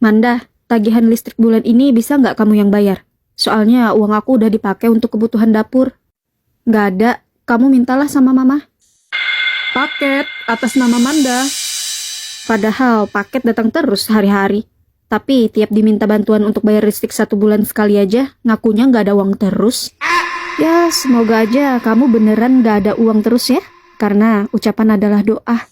Manda, tagihan listrik bulan ini bisa nggak kamu yang bayar? Soalnya uang aku udah dipakai untuk kebutuhan dapur. Nggak ada, kamu mintalah sama mama. Paket atas nama Manda. Padahal paket datang terus hari-hari. Tapi tiap diminta bantuan untuk bayar listrik 1 bulan sekali aja, ngakunya nggak ada uang terus. Ya, semoga aja kamu beneran nggak ada uang terus ya. Karena ucapan adalah doa.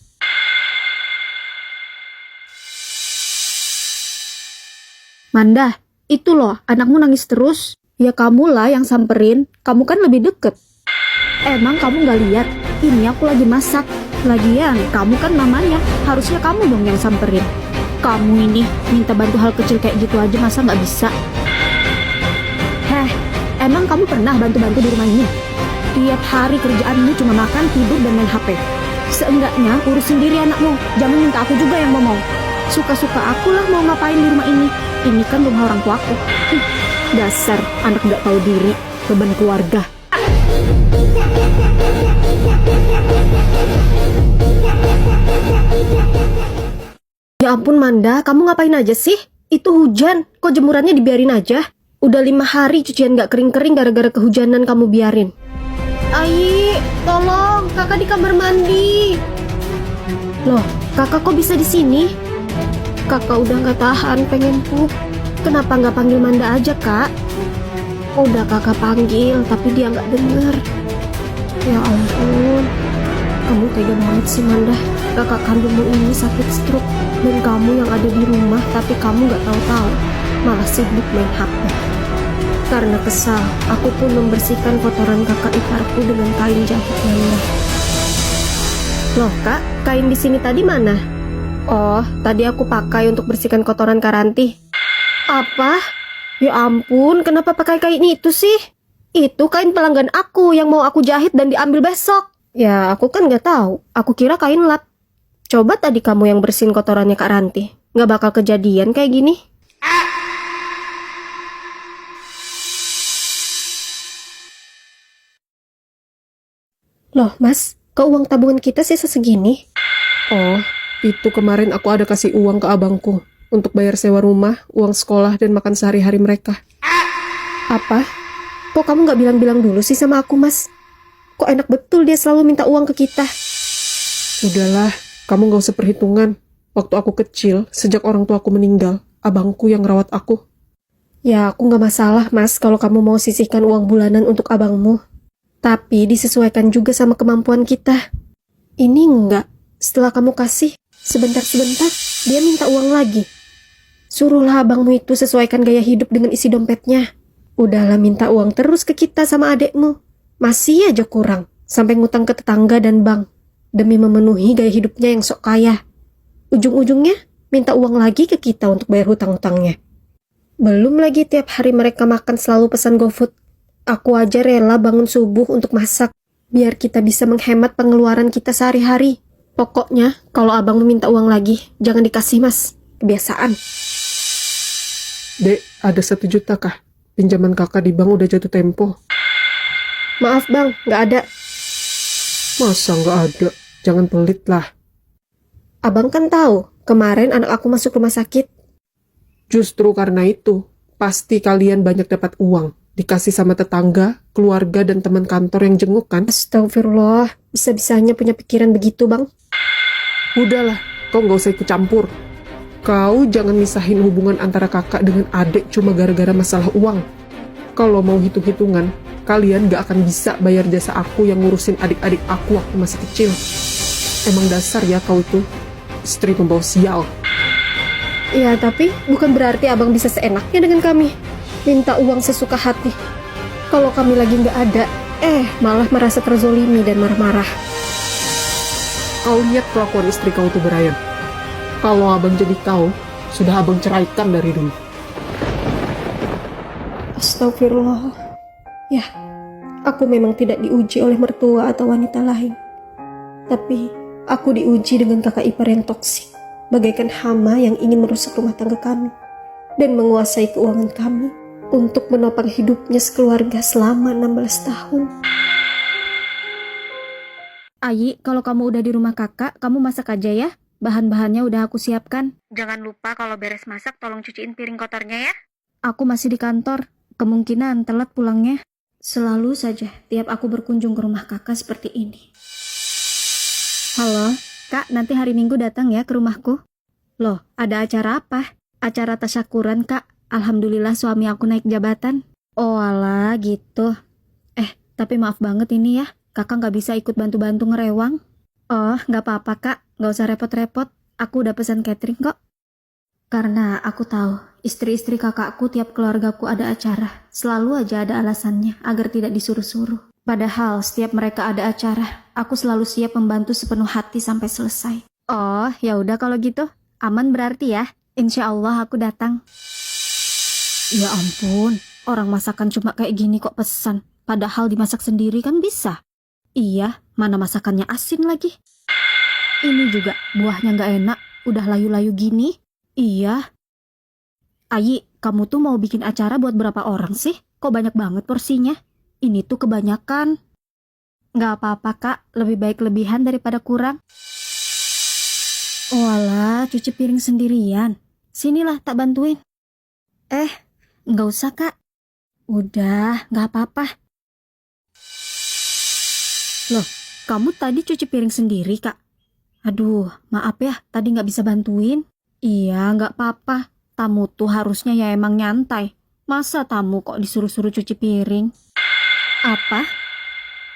Manda, itu loh, anakmu nangis terus. Ya kamulah yang samperin, kamu kan lebih deket. Emang kamu nggak lihat? Ini aku lagi masak. Lagian, kamu kan mamanya, harusnya kamu dong yang samperin. Kamu ini minta bantu hal kecil kayak gitu aja masa nggak bisa? Heh, emang kamu pernah bantu-bantu di rumah ini? Tiap hari kerjaanmu cuma makan, tidur, dan main HP. Seenggaknya urus sendiri anakmu, jangan minta aku juga yang ngomong. Suka-suka akulah mau ngapain di rumah ini. Ini kan rumah orang tuaku. Dasar anak nggak tahu diri, beban keluarga. Ya ampun Manda, kamu ngapain aja sih? Itu hujan, kok jemurannya dibiarin aja? Udah 5 hari cucian nggak kering-kering gara-gara kehujanan kamu biarin. Ai, tolong, kakak di kamar mandi. Loh, kakak kok bisa di sini? Kakak udah nggak tahan, pengen pup. Kenapa nggak panggil Manda aja, Kak? Udah kakak panggil, tapi dia nggak denger. Ya ampun, kamu tega banget sih Manda. Kakak kandungmu ini sakit stroke, dan kamu yang ada di rumah, tapi kamu nggak tahu-tahu, malah sibuk main HP. Karena kesal, aku pun membersihkan kotoran kakak iparku dengan kain jahit Manda. Loh Kak, kain di sini tadi mana? Oh, tadi aku pakai untuk bersihkan kotoran Karanti. Apa? Ya ampun, kenapa pakai kain itu sih? Itu kain pelanggan aku yang mau aku jahit dan diambil besok. Ya, aku kan nggak tahu. Aku kira kain lap. Coba tadi kamu yang bersihin kotorannya Kak Ranti. Nggak bakal kejadian kayak gini. Loh, Mas, kok uang tabungan kita sisa segini? Oh, itu kemarin aku ada kasih uang ke abangku untuk bayar sewa rumah, uang sekolah, dan makan sehari-hari mereka. Apa? Kok kamu nggak bilang-bilang dulu sih sama aku, Mas? Kok enak betul dia selalu minta uang ke kita? Udahlah, kamu gak usah perhitungan. Waktu aku kecil, sejak orang tua aku meninggal, abangku yang rawat aku. Ya, aku nggak masalah, Mas, kalau kamu mau sisihkan uang bulanan untuk abangmu. Tapi disesuaikan juga sama kemampuan kita. Ini enggak. Setelah kamu kasih, sebentar-sebentar, dia minta uang lagi. Suruhlah abangmu itu sesuaikan gaya hidup dengan isi dompetnya. Udahlah minta uang terus ke kita sama adekmu. Masih aja kurang, sampai ngutang ke tetangga dan bank. Demi memenuhi gaya hidupnya yang sok kaya. Ujung-ujungnya, minta uang lagi ke kita untuk bayar hutang-hutangnya. Belum lagi tiap hari mereka makan selalu pesan GoFood. Aku aja rela bangun subuh untuk masak, biar kita bisa menghemat pengeluaran kita sehari-hari. Pokoknya, kalau abang minta uang lagi, jangan dikasih Mas. Kebiasaan. Dek, ada 1 juta kah? Pinjaman kakak di bank udah jatuh tempo. Maaf bang, nggak ada. Masa nggak ada? Jangan pelit lah. Abang kan tahu, kemarin anak aku masuk rumah sakit. Justru karena itu, pasti kalian banyak dapat uang. Dikasih sama tetangga, keluarga, dan teman kantor yang jenguk kan? Astagfirullah, bisa-bisanya punya pikiran begitu bang. Udahlah, kau nggak usah ikut campur. Kau jangan misahin hubungan antara kakak dengan adik cuma gara-gara masalah uang. Kalau mau hitung-hitungan, kalian gak akan bisa bayar jasa aku yang ngurusin adik-adik aku waktu masih kecil. Emang dasar ya kau itu, istri pembawa sial. Ya tapi bukan berarti abang bisa seenaknya dengan kami. Minta uang sesuka hati. Kalau kami lagi nggak ada, malah merasa terzolimi dan marah-marah. Kau lihat kelakuan istri kau itu Brian. Kalau abang jadi kau, sudah abang ceraikan dari dulu. Astagfirullah. Ya, aku memang tidak diuji oleh mertua atau wanita lain. Tapi aku diuji dengan kakak ipar yang toksik, bagaikan hama yang ingin merusak rumah tangga kami dan menguasai keuangan kami untuk menopang hidupnya sekeluarga selama 16 tahun. Ayi, kalau kamu udah di rumah kakak, kamu masak aja ya. Bahan-bahannya udah aku siapkan. Jangan lupa kalau beres masak tolong cuciin piring kotornya ya. Aku masih di kantor. Kemungkinan telat pulangnya. Selalu saja tiap aku berkunjung ke rumah kakak seperti ini. Halo, Kak, nanti hari Minggu datang ya ke rumahku. Loh, ada acara apa? Acara tasyakuran, Kak. Alhamdulillah suami aku naik jabatan. Oh alah, gitu. Tapi maaf banget ini ya. Kakak nggak bisa ikut bantu-bantu ngerewang. Oh, nggak apa-apa, Kak. Nggak usah repot-repot. Aku udah pesan catering kok. Karena aku tahu istri-istri kakakku tiap keluargaku ada acara. Selalu aja ada alasannya agar tidak disuruh-suruh. Padahal setiap mereka ada acara, aku selalu siap membantu sepenuh hati sampai selesai. Oh, ya udah kalau gitu. Aman berarti ya. Insya Allah aku datang. Ya ampun, orang masakan cuma kayak gini kok pesan. Padahal dimasak sendiri kan bisa. Iya, mana masakannya asin lagi. Ini juga buahnya nggak enak, udah layu-layu gini. Iya. Ayi, kamu tuh mau bikin acara buat berapa orang sih? Kok banyak banget porsinya? Ini tuh kebanyakan. Nggak apa-apa, Kak. Lebih baik lebihan daripada kurang. Walah, cuci piring sendirian. Sinilah tak bantuin. Nggak usah, Kak. Udah, nggak apa-apa. Loh, kamu tadi cuci piring sendiri, Kak? Aduh, maaf ya, tadi nggak bisa bantuin. Iya, nggak apa-apa. Tamu tuh harusnya ya emang nyantai. Masa tamu kok disuruh-suruh cuci piring? Apa?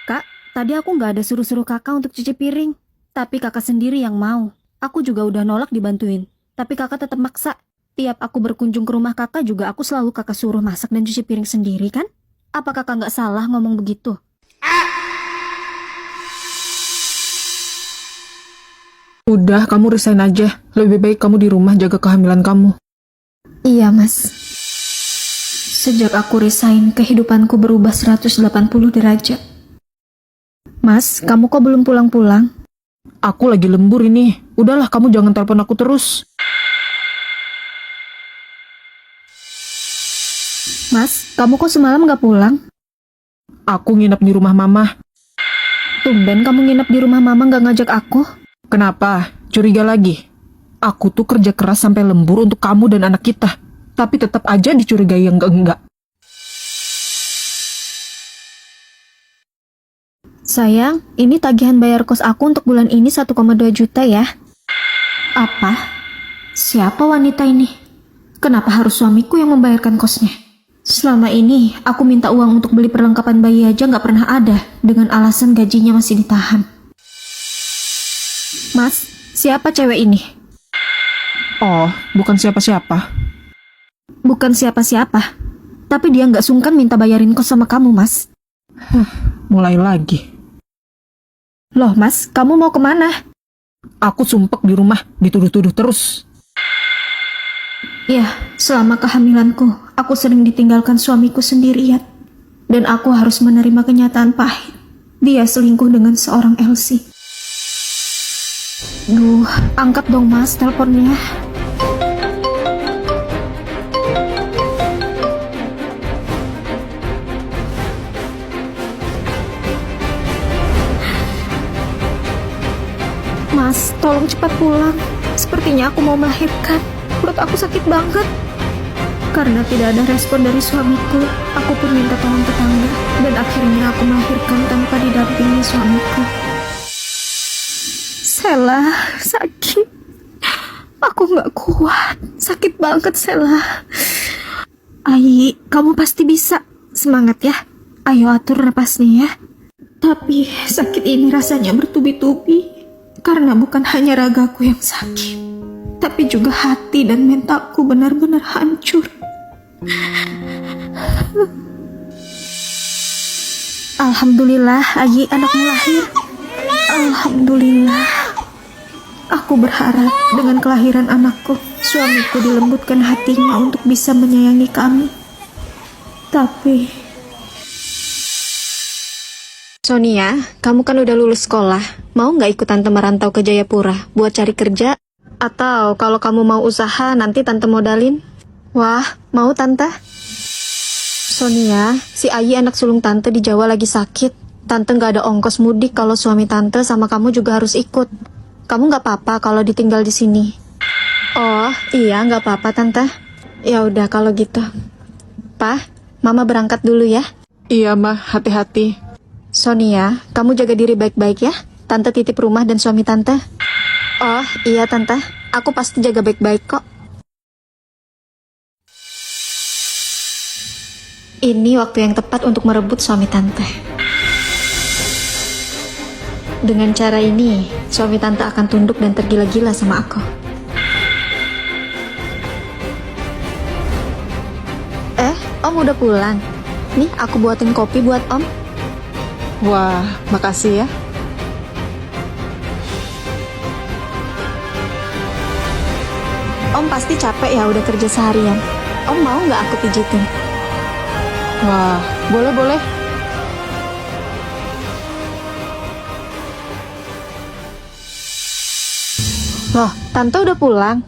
Kak, tadi aku nggak ada suruh-suruh kakak untuk cuci piring. Tapi kakak sendiri yang mau. Aku juga udah nolak dibantuin. Tapi kakak tetap maksa. Tiap aku berkunjung ke rumah kakak juga aku selalu kakak suruh masak dan cuci piring sendiri kan? Apa kakak nggak salah ngomong begitu? Udah, kamu resign aja. Lebih baik kamu di rumah jaga kehamilan kamu. Iya, Mas. Sejak aku resign, kehidupanku berubah 180 derajat. Mas, kamu kok belum pulang-pulang? Aku lagi lembur ini. Udahlah, kamu jangan telepon aku terus. Mas, kamu kok semalam nggak pulang? Aku nginep di rumah mama. Tumben kamu nginep di rumah mama nggak ngajak aku? Kenapa? Curiga lagi? Aku tuh kerja keras sampai lembur untuk kamu dan anak kita. Tapi tetap aja dicurigai yang enggak-enggak. Sayang, ini tagihan bayar kos aku untuk bulan ini 1,2 juta ya. Apa? Siapa wanita ini? Kenapa harus suamiku yang membayarkan kosnya? Selama ini, aku minta uang untuk beli perlengkapan bayi aja nggak pernah ada, dengan alasan gajinya masih ditahan. Mas, siapa cewek ini? Oh, bukan siapa-siapa. Bukan siapa-siapa. Tapi dia nggak sungkan minta bayarin kos sama kamu, Mas. Mulai lagi. Loh, Mas, kamu mau kemana? Aku sumpek di rumah, dituduh-tuduh terus. Ya, selama kehamilanku, aku sering ditinggalkan suamiku sendirian. Dan aku harus menerima kenyataan pahit. Dia selingkuh dengan seorang Elsie. Duh, angkat dong Mas teleponnya. Mas, tolong cepat pulang. Sepertinya aku mau melahirkan. Perut aku sakit banget. Karena tidak ada respon dari suamiku, aku pun minta tolong tetangga. Dan akhirnya aku melahirkan tanpa didampingi suamiku. Sela, sakit. Aku nggak kuat. Sakit banget, Sela. Ai, kamu pasti bisa. Semangat ya. Ayo atur napasnya ya. Tapi sakit ini rasanya bertubi-tubi. Karena bukan hanya ragaku yang sakit, tapi juga hati dan mentalku benar-benar hancur. Alhamdulillah, Ayi anakmu lahir. Alhamdulillah. Aku berharap dengan kelahiran anakku, suamiku dilembutkan hatinya untuk bisa menyayangi kami. Tapi Sonia, kamu kan udah lulus sekolah. Mau nggak ikut tante merantau ke Jayapura buat cari kerja? Atau kalau kamu mau usaha, nanti tante modalin? Wah, mau tante? Sonia, si Ayi anak sulung tante di Jawa lagi sakit. Tante nggak ada ongkos mudik kalau suami tante sama kamu juga harus ikut. kamu nggak apa-apa kalau ditinggal di sini? Oh, iya nggak apa-apa tante. Ya udah kalau gitu. Pa, mama berangkat dulu ya. Iya, mah, hati-hati. Sonia, kamu jaga diri baik-baik ya. Tante titip rumah dan suami tante. Oh, iya tante. Aku pasti jaga baik-baik kok. Ini waktu yang tepat untuk merebut suami tante. Dengan cara ini, suami tante akan tunduk dan tergila-gila sama aku. Om udah pulang. Nih, aku buatin kopi buat Om. Wah, makasih ya. Om pasti capek ya udah kerja seharian. Om mau nggak aku pijitin? Wah, boleh-boleh. Loh, Tante udah pulang.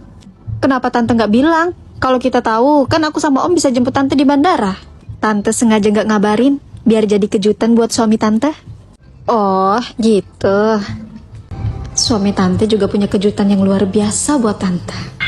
Kenapa Tante nggak bilang? Kalau kita tahu, kan aku sama Om bisa jemput Tante di bandara. Tante sengaja nggak ngabarin, biar jadi kejutan buat suami Tante. Oh, gitu. Suami Tante juga punya kejutan yang luar biasa buat Tante.